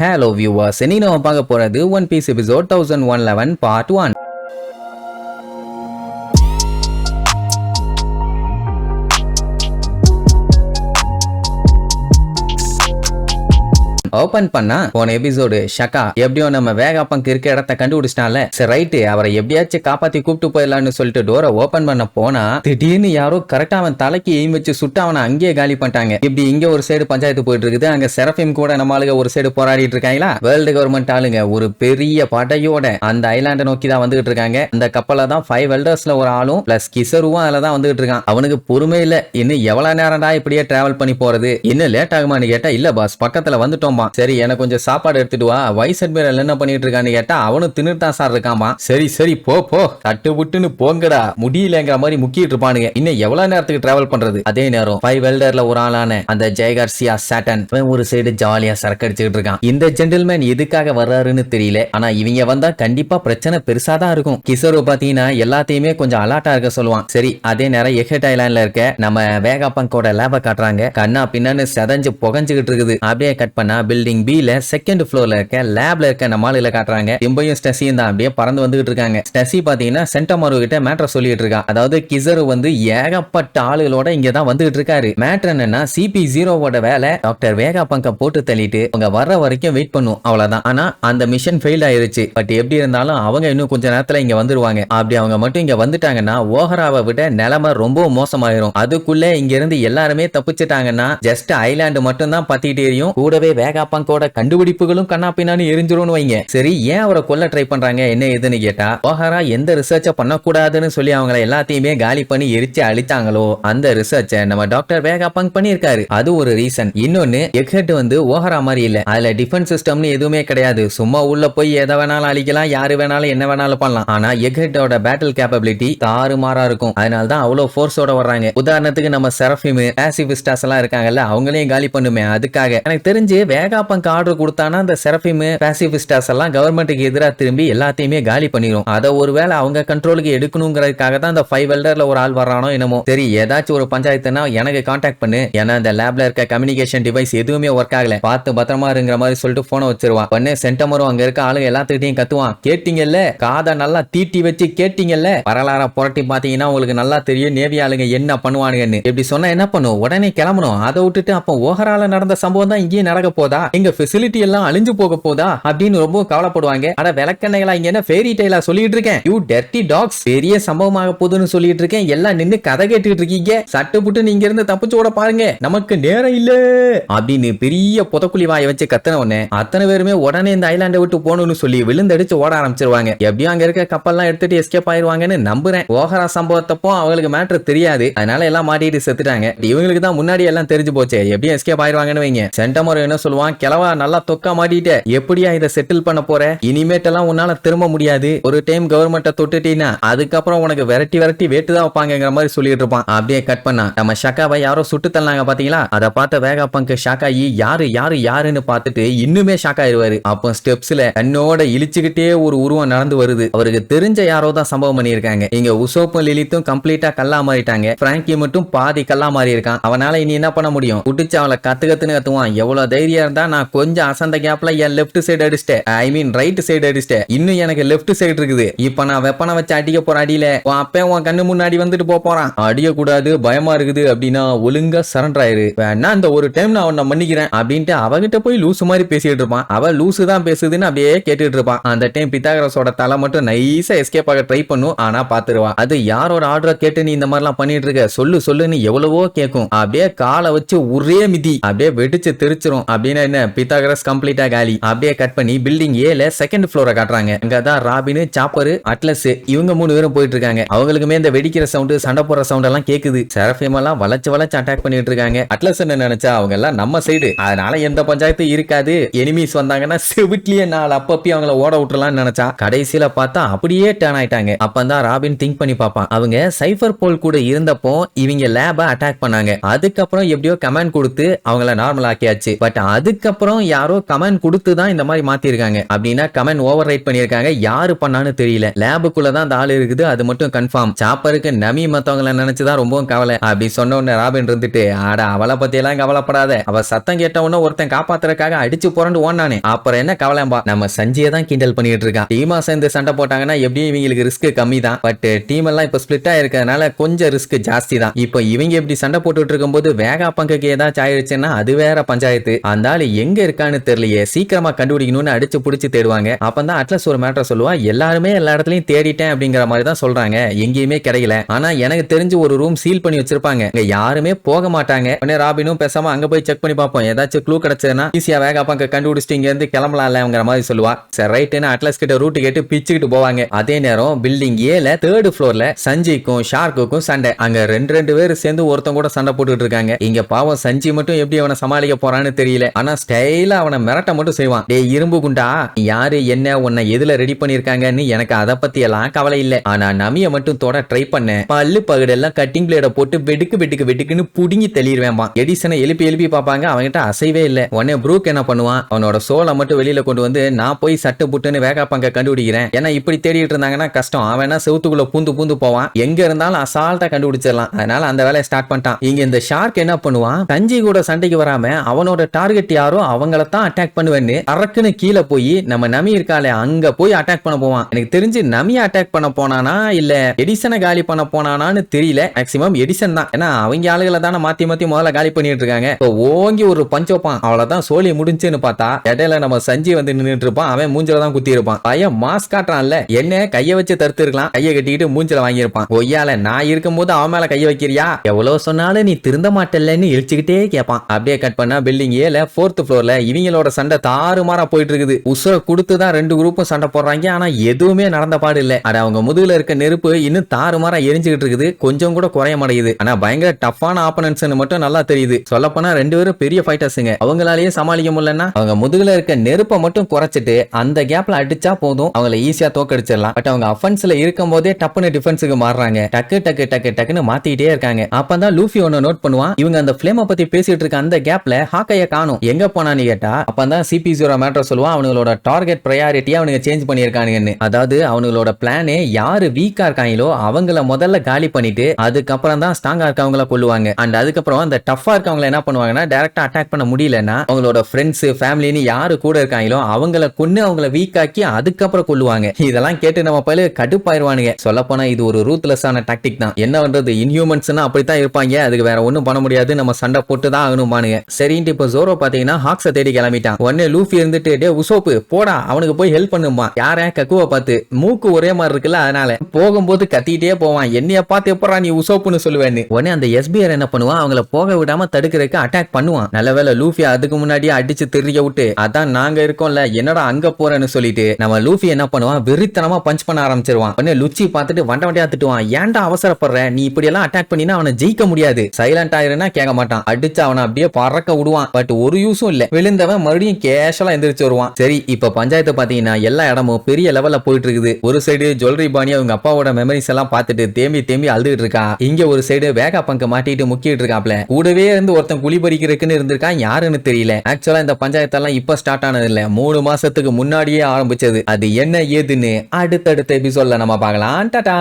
Hello viewers, இன்னைக்கு நம்ம பார்க்க போறது one piece episode 1111 part 1. Open பண்ணா போன எபிசோடு ஷக்கா எப்படியோ நம்ம வேகாப்பங்க் இருக்க இடத்த கண்டுபிடிச்சிட்டால. சரி ரைட்டு, அவரை எப்படியாச்சும் காப்பாத்தி கூப்பிட்டு போயிடலாம்னு சொல்லிட்டு டோரை ஓபன் பண்ண போனா திடீர்னு யாரோ கரெக்டா அவன் தலைக்கு எய்ம் வச்சு சுட்டு அவனை அங்கேயே காலி பண்ணிட்டாங்க. இப்படி இங்க ஒரு சைடு பஞ்சாயத்து போயிட்டு இருக்குது, அங்க செரஃபிம் கூட நம்ம ஆளுங்க ஒரு சைடு போராடிட்டு இருக்காங்களா. வேர்ல்டு கவர்மெண்ட் ஆளுங்க ஒரு பெரிய படையோட அந்த ஐலாண்டை நோக்கி தான் வந்துகிட்டு இருக்காங்க. அந்த கப்பல தான் 5 வெல்டர்ஸ்ல ஒரு ஆளும் பிளஸ் கிசருவும் அதுல தான் வந்துகிட்டு இருக்கான். அவனுக்கு பொறுமை இல்ல, இன்னும் எவ்வளவு நேரம்டா இப்படியே டிராவல் பண்ணி போறது, இன்னும் லேட் ஆகுமான்னு கேட்டா இல்ல பாஸ் பக்கத்துல வந்துட்டோம். சரி எனக்கு கொஞ்சம் சாப்பாடு எடுத்துட்டு வா. வைஸ் அட்மிரல் என்ன பண்ணிட்டு இருக்கான்னு கேட்டா அவனும் தின்னுட்டு தான் சார் இருக்காமா. சரி சரி போ போ தட்டு விட்டுன்னு போங்கடா, முடியலங்கிற மாதிரி முக்கிட்டு இருப்பானுங்க. இன்னும் எவ்வளவு நேரத்துக்கு டிராவல் பண்றது. அதே நேரம் 5 வெல்டர்ல ஒரு ஆளான அந்த ஜெயகார்சியா சாட்டன் ஒரு சைடு ஜாலியா சரக்கு அடிச்சுட்டு இருக்கான். இந்த ஜென்டில்மேன் எதுக்காக வர்றாருன்னு தெரியல, ஆனா இவங்க வந்தா கண்டிப்பா பிரச்சனை பெருசா தான் இருக்கும். கிசரு பாத்தீங்கன்னா எல்லாத்தையுமே கொஞ்சம் அலாட்டா இருக்க சொல்லுவான். சரி அதே நேரம் எஹெட் ஐலாண்ட்ல இருக்க நம்ம வேகாபங்கோட லேப காட்டுறாங்க. கண்ணா பின்னான்னு செதஞ்சு புகஞ்சுகிட்டு இருக்குது. அப்படியே கட் பண்ணா பில்டிங் பி செகண்ட் ஃப்ளோர்ல இருக்க லேப்ல இருக்க நம்ம ஆளுல காட்டுறாங்க. இம்பையும் ஸ்டெசியும் தான் அப்படியே பறந்து வந்துகிட்டு இருக்காங்க. ஸ்டெசி பாத்தீங்கன்னா சென்டமாரு கிட்ட மேட்டர் சொல்லிட்டு இருக்கா. அதாவது கிசரு வந்து ஏகப்பட்ட ஆளுகளோட இங்க தான் வந்துகிட்டு இருக்காரு. மேட்டர் என்னன்னா CP0 வேலை டாக்டர் வேகாபங்க போட்டு தள்ளிட்டு அவங்க வர்ற வரைக்கும் வெயிட் பண்ணும், அவ்வளவுதான். ஆனா அந்த மிஷன் ஃபெயில் ஆயிருச்சு. பட் எப்படி இருந்தாலும் அவங்க இன்னும் கொஞ்ச நேரத்துல இங்க வந்துருவாங்க. அப்படி அவங்க மட்டும் இங்க வந்துட்டாங்கன்னா ஓஹராவை விட நிலைமை ரொம்ப மோசமாயிரும். அதுக்குள்ள இங்க இருந்து எல்லாருமே தப்பிச்சிட்டாங்கன்னா ஜஸ்ட் ஐலாண்டு மட்டும் தான் பத்திட்டு எரியும். கூடவே வேகாபங்கோட கண்டுபிடிப்புகளும் கண்ணா பின்னான்னு எரிஞ்சிரும் வைங்க. சரி ஏன் அவரை கொல்ல ட்ரை பண்றாங்க என்ன ஏதுன்னு கேட்டா ஓஹரா எந்த ரிசர்ச்ச பண்ணக்கூடாதுன்னு சொல்லி அவங்களை எல்லாத்தையுமே காலி பண்ணி எரிச்சு அழித்தாங்களோ அந்த ரிசர்ச்ச நம்ம டாக்டர் வேகாபங்க் பண்ணிருக்காரு. அது ஒரு ரீசன். இன்னொன்னு எக்ஹெட் வந்து ஓஹரா மாதிரி இல்ல, அதுல டிஃபென்ஸ் சிஸ்டம்னு எதுவுமே கிடையாது. சும்மா உள்ள போய் எதை வேணாலும் அழிக்கலாம், யாரு வேணாலும் என்ன வேணாலும் பண்ணலாம். ஆனா எக்ஹெட்டோட பேட்டில் கேப்பபிலிட்டி தாறுமாறா இருக்கும். அதனாலதான் அவ்வளவு ஃபோர்ஸோட வர்றாங்க. உதாரணத்துக்கு நம்ம செரஃபிம் பாசிபிஸ்டாஸ் எல்லாம் இருக்காங்கல்ல, அவங்களையும் காலி பண்ணுமே. அதுக்காக எனக்கு தெரிஞ்சு வேகாபங்க் ஆர்டர் கொடுத்தானா அந்த செரஃபிம் பாசிபிஸ்டாஸ் எல்லாம் கவர்மெண்ட்டுக்கு எதிராக திரும்பி எல்லாத்தையுமே காலி பண்ணிரும். அதை ஒருவேளை அவங்க கண்ட்ரோலுக்கு எடுக்கணுங்கிறதுக்காக தான் அந்த 5 வெல்டர்ல ஒரு ஆள் வர்றானோ என்னமோ. சரி ஏதாச்சும் ஒரு பஞ்சாயத்துனா எனக்கு கான்டாக்ட் பண்ணு, ஏன்னா அந்த லேப்ல இருக்க கம்யூனிகேஷன் டிவைஸ் எதுவுமே ஒர்க் ஆகல, பார்த்து பத்திரமா இருங்கிற மாதிரி சொல்லிட்டு போனை வச்சிருவான். உடனே சென்டமரும் அங்க இருக்க ஆளுங்க எல்லாத்துக்கிட்டையும் கத்துவான். கேட்டீங்கல்ல, காதை நல்லா தீட்டி வச்சு கேட்டீங்கல்ல, வரலாற புரட்டி பாத்தீங்கன்னா உங்களுக்கு நல்லா தெரியும் நேவி ஆளுங்க என்ன பண்ணுவானுங்கன்னு. எப்படி சொன்னா என்ன பண்ணும், உடனே கிளம்பணும். அதை விட்டுட்டு அப்ப ஓஹரால நடந்த சம்பவம் தான் இங்கேயும் நடக்க போதா, எங்க ஃபெசிலிட்டி எல்லாம் அழிஞ்சு போக போதா அப்படின்னு ரொம்ப கவலைப்படுவாங்க. அட விளக்கண்ணைகளா இங்க என்ன ஃபேரி டெய்லா சொல்லிட்டு இருக்கேன், யூ டர்ட்டி டாக்ஸ், பெரிய சம்பவமாக போகுதுன்னு சொல்லிட்டு இருக்கேன். எல்லாம் நின்னு கதை கேட்டுட்டு இருக்கீங்க, சட்டு புட்டு நீங்க இருந்து தப்பிச்சு ஓட பாருங்க, நமக்கு நேரம் இல்ல அப்படின்னு பெரிய புதக்குழி வாய வச்சு கத்தன உடனே அத்தனை பேருமே உடனே இந்த ஐலாண்டை விட்டு போகணும்னு சொல்லி விழுந்தடிச்சு ஓட ஆரம்பிச்சிருவாங்க. எப்படியும் அங்க இருக்க கப்பல்லாம் எடுத்துட்டு எஸ்கேப் ஆயிருவாங்கன்னு நம்புறேன். ஓஹரா சம்பவத்தப்போ அவங்களுக்கு மேட்டர் தெரியாது, அதனால எல்லாம் மாட்டிட்டு செத்துட்டாங்க. இவங்களுக்கு தான் முன்னாடி எல்லாம் தெரிஞ்சு போச்சு, எப்படியும் எஸ்கேப் ஆயிருவாங்கன்னு வைங்க. சென்டமோர் என்ன சொல்லுவான், கிளவா நல்லா தொக்கா மாட்டிட்ட, எப்படியா இதை செட்டில் பண்ண போற, இனிமேட்டெல்லாம் உன்னால திரும்ப முடியாது, ஒரு டைம் கவர்மெண்ட்டை தொட்டுட்டீங்கன்னா அதுக்கப்புறம் உனக்கு விரட்டி விரட்டி வேட்டுதான் வைப்பாங்கிற மாதிரி சொல்லிட்டு இருப்பான். அப்படியே கட் பண்ணா நம்ம ஷக்காவை யாரோ சுட்டு தள்ளாங்க பாத்தீங்களா. அதை பார்த்த வேகாபங்க் ஷாக்காயி யாரு யாரு யாருன்னு பார்த்துட்டு இன்னுமே ஷாக் ஆயிருவாரு. அப்போ ஸ்டெப்ஸ்ல தன்னோட இழிச்சுக்கிட்டே ஒரு உருவம் நடந்து வருது. அவருக்கு தெரிஞ்ச யாரோ தான் சம்பவம் பண்ணிருக்காங்க. இங்க உசோப்பும் லிலித்தும் கம்ப்ளீட்டா கல்லா மாறிட்டாங்க. பிராங்கி மட்டும் பாதி கல்லா மாறி இருக்கான். அவனால இனி என்ன பண்ண முடியும், புடிச்சு அவளை கத்துன்னு கத்துவான். எவ்வளவு தைரியம் இருந்தா நான் கொஞ்சம் அசந்த கேப்ல என் லெஃப்ட் சைடு அடிச்சிட்டேன், ஐ மீன் ரைட் சைடு அடிச்சிட்டேன், இன்னும் எனக்கு லெஃப்ட் சைடு இருக்குது. இப்ப நான் வெப்பனை வச்சு அடிக்க போற அடியில அப்ப உன் கண்ணு முன்னாடி வந்துட்டு போறான். அடிக்க கூடாது பயமா இருக்குது அப்படின்னா ஒழுங்கா சரண்டர் ஆயிரு, வேணா இந்த ஒரு டைம் நான் அவனை மன்னிக்கிறேன் அப்படின்ட்டு அவகிட்ட போய் லூசு மாதிரி பேசிட்டு இருப்பான். அவ லூசு தான் பேசுதுன்னு அப்படியே கேட்டுட்டு இருப்பான். அந்த டைம் பித்தாகரஸோட தலை மட்டும் நைஸா எஸ்கேப் ஆக ட்ரை பண்ணும், ஆனா பாத்துருவா. அது யாரோட ஆர்டரை கேட்டு நீ இந்த மாதிரி எல்லாம் பண்ணிட்டு இருக்க, சொல்லு சொல்லுன்னு எவ்வளவோ கேட்கும். அப்படியே காலை வச்சு ஒரே மிதி அப்படியே வெடிச்சு தெரிச்சிரும். அப்படின்னா என்ன, பித்தாகரஸ் கம்ப்ளீட்டா காலி. அப்படியே கட் பண்ணி பில்டிங் ஏல செகண்ட் ஃப்ளோரை காட்டுறாங்க. அங்கதான் ராபின், சாப்பர், அட்லஸ் இவங்க 3 பேரும் போயிட்டு இருக்காங்க. அவங்களுக்குமே இந்த வெடிக்கிற சவுண்ட், சண்டை போடுற சவுண்ட் எல்லாம் கேக்குது. செரஃபிம் எல்லாம் வளைச்சு வளைச்சு அட்டாக் பண்ணிட்டு இருக்காங்க. அட்லஸ் என்ன நினைச்சா அவங்க எல்லாம் நம்ம சைடு, அதனால எந்த பஞ்சாயத்தும் இருக்காது, எனிமீஸ் வந்தாங்கன்னா செவிட்லயே 4 அப்பப்பி அவங்கள ஓட விட்டுலாம்னு நினைச்சா கடைசியில பார்த்தா அப்படியே டர்ன் ஆயிட்டாங்க. அப்பதான் ராபின் திங்க் பண்ணி பார்ப்பான், அவங்க சைபர் போல் கூட இருந்தப்போ இவங்க லேப அட்டாக் பண்ணாங்க. அதுக்கப்புறம் எப்படியோ கமாண்ட் கொடுத்து அவங்கள நார்மல் ஆக்கியாச்சு. பட் அது அதுக்கப்புறம் யாரோ கமெண்ட் கொடுத்து தான் இந்த மாதிரி மாத்திருக்காங்க. அப்படின்னா கமெண்ட் ஓவர் ரைட் பண்ணிருக்காங்க. யாரு பண்ணான்னு தெரியல. லேபுக்குள்ள தான் அந்த ஆள் இருக்குது, அது மட்டும் கன்ஃபார்ம். சாப்பருக்கு நமி மத்தவங்கள நினைச்சுதான் ரொம்பவும் கவலை. அப்படி சொன்ன உடனே ராபின் இருந்துட்டு, ஆட அவளை பத்தி எல்லாம் கவலைப்படாத, அவ சத்தம் கேட்ட உடனே ஒருத்தன் காப்பாத்துறதுக்காக அடிச்சு புரண்டு ஓடுனானே, அப்புறம் என்ன கவலைம்பா. நம்ம சஞ்சியை தான் கிண்டல் பண்ணிட்டு இருக்கான். டீமா சேர்ந்து சண்டை போட்டாங்கன்னா எப்படியும் இவங்களுக்கு ரிஸ்க் கம்மி தான். பட் டீம் எல்லாம் இப்ப ஸ்பிளிட் ஆயிருக்கிறதுனால கொஞ்சம் ரிஸ்க் ஜாஸ்தி தான். இப்போ இவங்க எப்படி சண்டை போட்டுட்டு இருக்கும்போது வேகா பங்குக்கு ஏதாச்சும் ஆயிடுச்சுன்னா அது வேற பஞ்சாயத்து. அந்த ஆளு எங்க இருக்கான்னு தெரியலையே, சீக்கிரமா கண்டுபிடிக்கணும்னு அடிச்சு புடிச்சு தேடுவாங்க. அப்பதான் அட்லஸ் ஒரு மேட்டர் சொல்லுவா, எல்லாருமே எல்லா இடத்துலயும் தேடிட்டேன் அப்படிங்கிற மாதிரி தான் சொல்றாங்க, எங்கேயுமே கிடைக்கல. ஆனா எனக்கு தெரிஞ்சு ஒரு ரூம் சீல் பண்ணி வச்சிருப்பாங்க, இங்க யாருமே போக மாட்டாங்க. உடனே ராபினும் பேசாம அங்க போய் செக் பண்ணி பார்ப்போம், ஏதாச்சும் க்ளூ கிடைச்சதுன்னா ஈஸியா வேகா பங்க கண்டுபிடிச்சிட்டு இங்க இருந்து கிளம்பலாம்ங்கிற மாதிரி சொல்லுவா. சரி ரைட்னு அட்லஸ் கிட்ட ரூட் கேட்டு பிச்சுக்கிட்டு போவாங்க. அதே நேரம் பில்டிங் ஏல 3rd ஃப்ளோர்ல சஞ்சிக்கும் ஷார்க்குக்கும் சண்டை. அங்க ரெண்டு பேர் சேர்ந்து ஒருத்தன் கூட சண்டை போட்டுட்டு இருக்காங்க. இங்க பாவம் சஞ்சி மட்டும் எப்படி அவனை சமாளிக்க போறான்னு தெரியல. ஆனா ஸ்டைலா அவனை மிரட்ட மட்டும் செய்வான். டே இரும்பு குண்டா, யாரு என்ன உன்னை எதுல ரெடி பண்ணிருக்காங்கன்னு எனக்கு அதை பத்தி எல்லாம் கவலை இல்ல. ஆனா நமிய மட்டும் தொட ட்ரை பண்ண பல்லு பகுடு எல்லாம் கட்டிங் பிளேட போட்டு வெடுக்குன்னு புடுங்கி தெளிடுவேன். எடிசனை எழுப்பி பாப்பாங்க, அவன்கிட்ட அசைவே இல்ல. உடனே ப்ரூக் என்ன பண்ணுவான், அவனோட சோலை மட்டும் வெளியில கொண்டு வந்து நான் போய் சட்டு புட்டுன்னு வேகா பங்க கண்டுபிடிக்கிறேன். ஏன்னா இப்படி தேடிட்டு இருந்தாங்கன்னா கஷ்டம். அவன் செவுத்துக்குள்ள பூந்து போவான், எங்க இருந்தாலும் அசால்ட்டா கண்டுபிடிச்சிடலாம். அதனால அந்த வேலையை ஸ்டார்ட் பண்ணிட்டான். இங்க இந்த ஷார்க் என்ன பண்ணுவான், சஞ்சி கூட சண்டைக்கு வராம அவனோட டார்கெட் யாரோ அவங்கள தான் அட்டாக் பண்ணுவேன்னு அரக்குன்னு கீழே போய் நம்ம நமி இருக்காளே அங்க போய் அட்டாக் பண்ண போவான். எனக்கு தெரிஞ்சு நமியை அட்டாக் பண்ண போனானா இல்ல எடிசனை காலி பண்ண போனானான்னு தெரியல. மேக்ஸிமம் எடிசன் தான், ஏன்னா அவங்க ஆளுகளை தானே மாத்தி முதல்ல காலி பண்ணிட்டு இருக்காங்க. ஓங்கி ஒரு பஞ்ச் வைப்பான், அவ்வளவுதான் சோழி முடிஞ்சுன்னு பார்த்தா இடையில நம்ம சஞ்சி வந்து நின்றுட்டு இருப்பான். அவன் மூஞ்சில தான் குத்தி இருப்பான். பையன் மாஸ்க் காட்டுறான்ல, என்ன கைய வச்சு தடுத்து இருக்கலாம், கையை கட்டிக்கிட்டு மூஞ்சில வாங்கியிருப்பான். ஒய்யால நான் இருக்கும்போது அவன் மேல கைய வைக்கிறியா, எவ்வளவு சொன்னாலும் நீ திருந்த மாட்டேன்னு இழிச்சுக்கிட்டே கேட்பான். அப்படியே கட் பண்ணா பில்டிங் ஏல 4th ஃப்ளோர்ல இவங்களோட சண்டை தாறுமாறா போயிட்டு இருக்குது. உசுர கொடுத்துதான் 2 குரூப்பும் சண்டை போடுறாங்க. ஆனா எதுவுமே நடந்த பாடு இல்ல. அட அவங்க முதுகுல இருக்க நெருப்பு இன்னும் தாறுமாறா எரிஞ்சுக்கிட்டு இருக்குது, கொஞ்சம் கூட குறைய மாட்டேங்குது. ஆனா பயங்கர டஃப்பான ஆப்பனன்ஸ் மட்டும் நல்லா தெரியுது. சொல்ல போனா 2 பேரும் பெரிய ஃபைட்டர்ஸுங்க. அவங்களாலேயே சமாளிக்க முடியலன்னா அவங்க முதுகுல இருக்க நெருப்பை மட்டும் குறைச்சிட்டு அந்த கேப்ல அடிச்சா போதும், அவங்களை ஈஸியா தோக்கடிச்சிடலாம். பட் அவங்க அஃபென்ஸ்ல இருக்கும் போதே டப்புன்னு டிஃபென்ஸுக்கு மாறுறாங்க. டக்குன்னு மாத்திட்டே இருக்காங்க. அப்பதான் லூஃபி ஒன்னு நோட் பண்ணுவான், இவங்க அந்த ஃப்ளேமை பத்தி பேசிட்டு இருக்க அந்த கேப்ல ஹாக்கைய காணும், எங்க போனான்னு கேட்டா அப்பதான் CP0 மேட்டர் சொல்லுவான், அவங்களோட டார்கெட் ப்ரையாரிட்டியா அவனுங்க சேஞ்ச் பண்ணிருக்கானுங்கன்னு. அதாவது அவங்களோட பிளானே யாரு வீக்கா இருக்காங்களோ அவங்கள முதல்ல காலி பண்ணிட்டு அதுக்கப்புறம் தான் ஸ்ட்ராங்கா இருக்கவங்கள கொல்லுவாங்க. அண்ட் அதுக்கப்புறம் அந்த டஃபா இருக்கவங்கள என்ன பண்ணுவாங்கன்னா டைரக்டா அட்டாக் பண்ண முடியலன்னா அவங்களோட ஃப்ரெண்ட்ஸ் ஃபேமிலின்னு யாரு கூட இருக்காங்களோ அவங்கள கொன்னு அவங்கள வீக்காக்கி அதுக்கப்புறம் கொல்லுவாங்க. இதெல்லாம் கேட்டு நம்ம பல கடுப்பாயிருவானுங்க. சொல்ல போனா இது ஒரு ரூத்லெஸ்ஸான டாக்டிக் தான். என்ன பண்றது, இன்ஹியூமன்ஸ்னா அப்படித்தான் இருப்பாங்க, அதுக்கு வேற ஒண்ணும் பண்ண முடியாது, நம்ம சண்டை போட்டு தான் ஆகணுமானுங்க. சரின்ட்டு இப்ப ஜோரோ பாத்தீங்கன்னா ஹாக்ஸ தேடி கிளம்பிட்டான். உடனே லூஃபி இருந்துட்டு, டே உசோப்பு போடா அவனுக்கு போய் ஹெல்ப் பண்ணுமா. யார கக்குவ பார்த்து மூக்கு ஒரே மாதிரி இருக்குல்ல, அதனால போகும்போது கத்திட்டே போவான், என்னைய பார்த்து எப்பறா நீ உசோப்புன்னு சொல்லுவேன்னு. உடனே அந்த SBR என்ன பண்ணுவான், அவங்கள போக விடாம தடுக்கிறதுக்கு அட்டாக் பண்ணுவான். நல்லவேளை லூஃபி அதுக்கு முன்னாடியே அடிச்சு தெரிய விட்டு, அதான் நாங்க இருக்கோம்ல என்னடா அங்க போறேன்னு சொல்லிட்டு நம்ம லூஃபி என்ன பண்ணுவான், வெறித்தனமா பஞ்ச் பண்ண ஆரம்பிச்சிருவான். உடனே லுச்சி பார்த்துட்டு வண்டியா திட்டுவான், ஏன்டா அவசரப்படுற, நீ இப்படி எல்லாம் அட்டாக் பண்ணினா அவனை ஜெயிக்க முடியாது, சைலண்ட் ஆயிருன்னா கேட்க மாட்டான், அடிச்சு அவனை அப்படியே பறக்க விடுவான். பட் ஒரு யூஸும் இல்ல, விழுந்தவன் மறுபடியும் கேஷலா எந்திரிச்சு வருவான். சரி இப்ப பஞ்சாயத்து பாத்தீங்கன்னா எல்லா இடமும் பெரிய லெவல்ல போயிட்டு இருக்குது. ஒரு சைடு ஜுவல்லரி பாணி அவங்க அப்பாவோட மெமரிஸ் எல்லாம் பார்த்துட்டு தேம்பி அழுதுட்டு இருக்கா. இங்க ஒரு சைடு வேகா பங்க மாட்டிட்டு முக்கிட்டு இருக்காப்ல. கூடவே இருந்து ஒருத்தன் குழி பறிக்கிறதுக்குன்னு இருந்திருக்கான், யாருன்னு தெரியல. ஆக்சுவலா இந்த பஞ்சாயத்தெல்லாம் இப்ப ஸ்டார்ட் ஆனது இல்ல, 3 மாசத்துக்கு முன்னாடியே ஆரம்பிச்சது. அது என்ன ஏதுன்னு அடுத்தடுத்த எபிசோட்ல நம்ம பார்க்கலாம். டாடா.